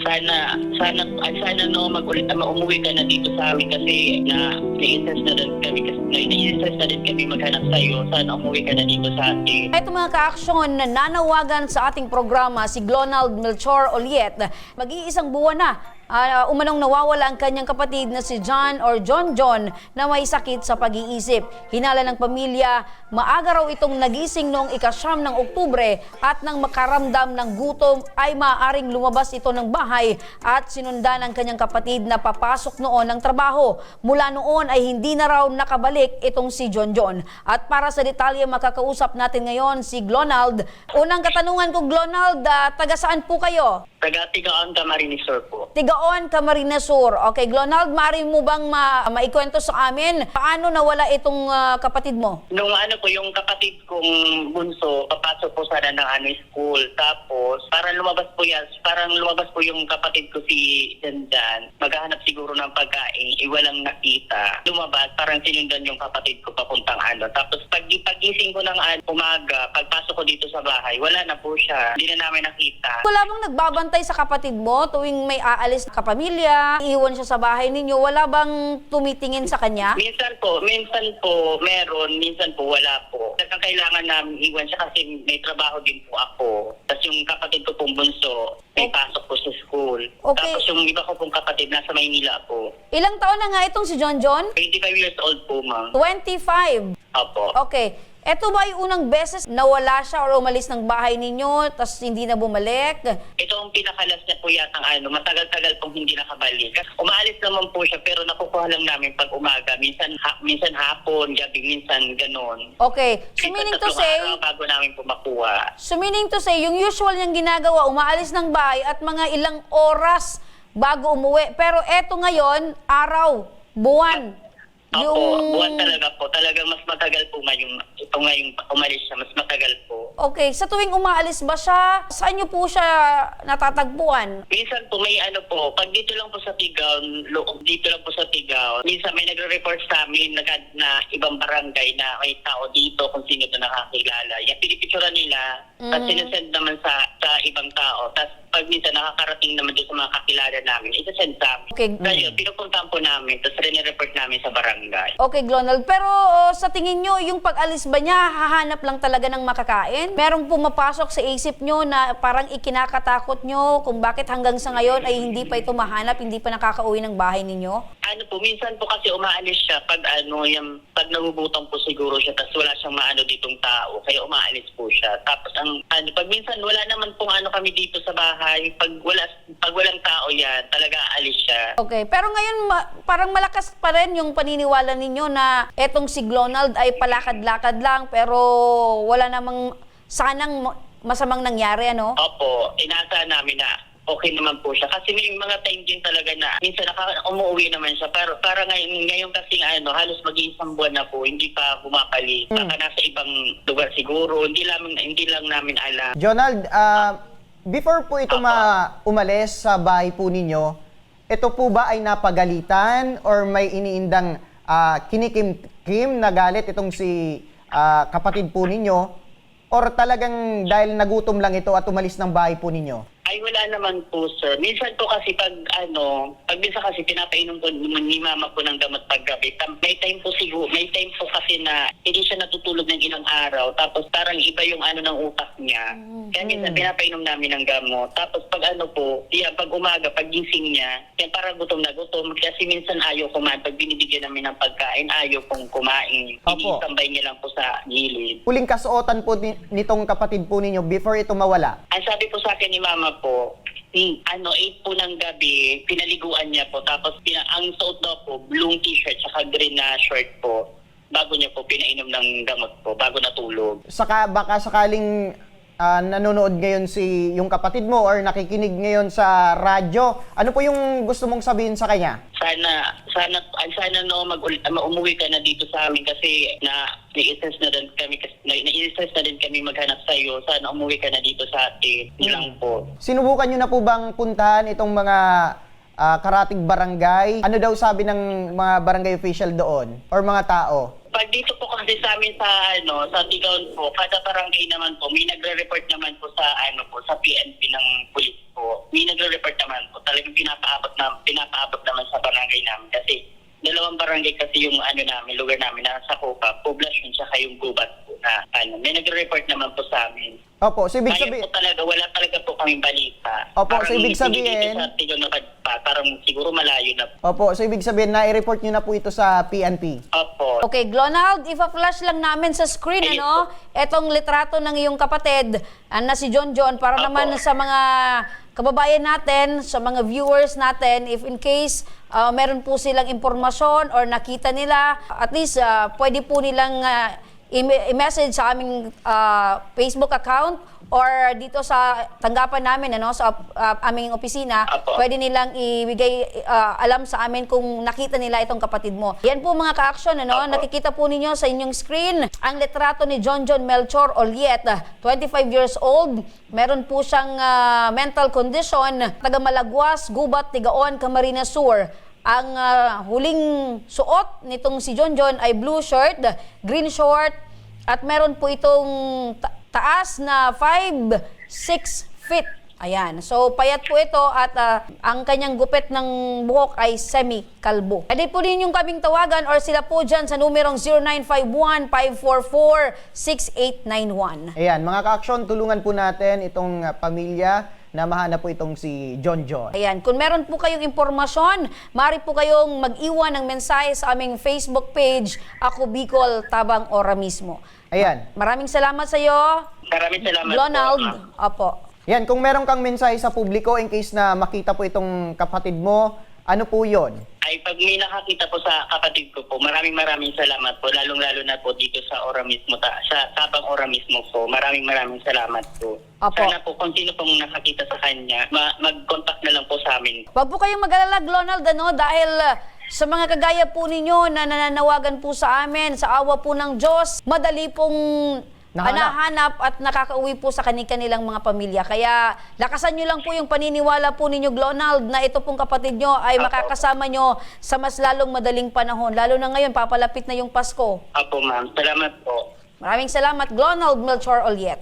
Sana no umuwi ka na dito sa amin kasi na-stress na din kami maghanap sa iyo. Sana umuwi ka na dito sa atin. Ito mga ka-aksyon, nanawagan sa ating programa si Glonald Melchor Oliet. Mag-iisang buwan na umanong nawawala ang kanyang kapatid na si John or John na may sakit sa pag-iisip. Hinala ng pamilya, maaga raw itong nagising noong ika-9 ng Oktubre at nang makaramdam ng gutom ay maaaring lumabas ito ng bahay at sinundan ng kanyang kapatid na papasok noon ng trabaho. Mula noon ay hindi na raw nakabalik itong si John. At para sa detalye makakausap natin ngayon si Glonald. Unang katanungan ko, Glonald, taga saan po kayo? Taga Tigaon, Camarines Sur po. Tigaon, Camarines Sur. Okay, Glonald, maaari mo bang maikwento sa amin paano nawala itong kapatid mo? Nung yung kapatid kong bunso, papasok po sana ng school. Tapos, parang lumabas po yung kapatid ko si Dandan. Maghahanap siguro ng pagkain, walang nakita. Lumabas, parang sinundan yung kapatid ko papuntang Tapos, pagising ko ng umaga, pagpasok ko dito sa bahay, wala na po siya. Hindi na namin nakita. Wala bang nagbabantay sa kapatid mo tuwing may aalis na kapamilya, iiwan siya sa bahay ninyo? Wala bang tumitingin sa kanya? Minsan po meron, minsan po wala po. Kailangan namin iwan siya kasi may trabaho din po ako. Tapos yung kapatid ko pong bunso, may pasok po sa school. Okay. Tapos yung iba ko pong kapatid nasa Maynila po. Ilang taon na nga itong si John? 25 years old po, ma'am. 25. Opo. Okay. Ito ba yung unang beses nawala siya or umalis ng bahay ninyo tapos hindi na bumalik? Ito ang pinakalas niya po yatang matagal-tagal pong hindi nakabalik. Umaalis naman po siya pero nakukuha lang namin pag umaga. Minsan hapon, gabi, minsan ganon. Okay. So meaning to say, bago namin po makuha. So meaning to say, yung usual niyang ginagawa, umaalis ng bahay at mga ilang oras bago umuwi. Pero eto ngayon, araw, buwan. Opo, buwan talaga po. Talagang mas matagal po ngayong umalis siya. Mas matagal po. Okay, sa tuwing umaalis ba siya, saan niyo po siya natatagpuan? Minsan po may pag dito lang po sa Tigaon, minsan may nagre-report sa amin na ibang barangay na may tao dito kung sino ito nakakilala. Yung pinipicturan nila, at sinasend naman sa ibang tao. Tapos pag minsan nakakarating naman dito sa mga kakilala namin, isasend sa amin. Okay. Kaya pinupuntahan po namin, tapos rin-report namin sa barangay. Okay, Glonald. Pero sa tingin nyo, yung pag-alis ba niya, hahanap lang talaga ng makakain? Merong pumapasok sa isip nyo na parang ikinakatakot nyo kung bakit hanggang sa ngayon ay hindi pa ito mahanap, hindi pa nakakauwi ng bahay ninyo? Minsan po kasi umaalis siya pag pag nagubutang po siguro siya, tapos wala siyang ditong tao, kaya umaalis po siya. Tapos pag minsan wala naman pong kami dito sa bahay, pag walang tao yan, talaga aalis siya. Okay, pero ngayon parang malakas pa rin yung paniniwala ninyo na etong si Glonald ay palakad-lakad lang pero wala namang sanang masamang nangyari, ano? Opo, inaasahan namin na okay naman po siya. Kasi may mga time din talaga na minsan umuwi naman siya. Pero para ngayon kasi halos mag-iisang buwan na po, hindi pa bumabalik. Baka nasa ibang lugar siguro, hindi lang namin alam. Jonald, before po ito umalis sa bahay po ninyo, ito po ba ay napagalitan or may iniindang kinikim na galit itong si kapatid po ninyo? Or talagang dahil nagutom lang ito at umalis ng bahay po ninyo? Ay, wala naman po, sir. Minsan po kasi pag minsan kasi pinapainom po ni mama po ng gamot paggabi. May time po kasi na hindi siya natutulog ng ilang araw. Tapos parang iba yung ng utak niya. Kaya minsan pinapainom namin ng gamot. Tapos pag pag umaga, pag gising niya, yan parang gutom na gutom. Kasi minsan ayaw kumain. Pag binibigyan namin ng pagkain, ayaw pong kumain. Initambay niya lang po sa gilid. Huling kasuotan po nitong kapatid po ninyo before ito mawala? Ang sabi po sa akin ni mama po, 8 po ng gabi, pinaliguan niya po. Tapos ang suot daw po, blue t-shirt saka green na short po. Bago niya po pinainom ng gamot po, bago natulog. Baka sakaling nanonood ngayon yung kapatid mo or nakikinig ngayon sa radyo, ano po yung gusto mong sabihin sa kanya? Sana umuwi ka na dito sa amin kasi na-stress na din kami maghanap sa iyo. Sana umuwi ka na dito sa atin. Lang po. Sinubukan niyo na po bang puntahan itong mga karatig barangay? Ano daw sabi ng mga barangay official doon or mga tao? Pag dito po kasi sa amin sa Tigaon po, kada barangay naman po, may nagre-report naman po sa sa PNP ng pulis po. May nagre-report naman po. namin, lugar namin na sa Copa, poblasyon sa yung gubat po na may nagre-report naman po sa amin. Opo, so ibig Kaya sabihin, po talaga, wala talaga po kaming balita. Opo, Parang so ibig hindi sabihin- dito sa Tigol na Kadpa, parang siguro malayo na po. opo, so ibig sabihin na-report nyo na po ito sa PNP. Opo. Okay, Glonald, ipa-flash lang namin sa screen, Ayun ano, etong litrato ng iyong kapatid na si John John para Apo. naman sa mga kababayan natin, sa mga viewers natin, if in case meron po silang impormasyon or nakita nila, at least pwede po nilang i-message sa aming Facebook account or dito sa tanggapan namin, ano, sa aming opisina. Apo. Pwede nilang ibigay alam sa amin kung nakita nila itong kapatid mo. Yan po mga ka-action, ano, Apo. nakikita po ninyo sa inyong screen ang litrato ni John John Melchor Oliet, 25 years old. Meron po siyang mental condition, taga Malagwas, Gubat, Tigaon, Camarines Sur. Ang huling suot nitong si John John ay blue shirt, green short, at meron po itong taas na 5'6" feet. Ayan. So, payat po ito at ang kanyang gupit ng buhok ay semi-kalbo. Pwede po rin yung kaming tawagan or sila po dyan sa numerong 0951-544-6891. Ayan, mga ka-action, tulungan po natin itong pamilya na mahanap po itong si John John. Ayan, kung meron po kayong impormasyon, maaari po kayong mag-iwan ng mensahe sa aming Facebook page, Ako Bicol, Tabang Ora mismo. Ayan. Maraming salamat sa iyo, Maraming salamat Glonald. po. Opo. Yan, kung meron kang mensahe sa publiko in case na makita po itong kapatid mo, ano po yon? Ay, pag may nakakita po sa kapatid ko po, maraming salamat po, lalong-lalo na po dito sa Ora mismo, sa Tabang Ora mismo po. Maraming salamat po. Opo. Sana po, kung sino pong nakakita sa kanya, mag-contact na lang po sa amin. Huwag po kayong mag-alala, Glonald, ano, dahil sa mga kagaya po ninyo na nananawagan po sa amin, sa awa po ng Diyos, madali pong nahanap at nakakauwi po sa kanilang mga pamilya. Kaya lakasan nyo lang po yung paniniwala po ninyo, Glonald, na ito pong kapatid nyo ay makakasama nyo sa mas lalong madaling panahon. Lalo na ngayon, papalapit na yung Pasko. Apo, ma'am. Salamat po. Maraming salamat, Glonald Melchor Oliet.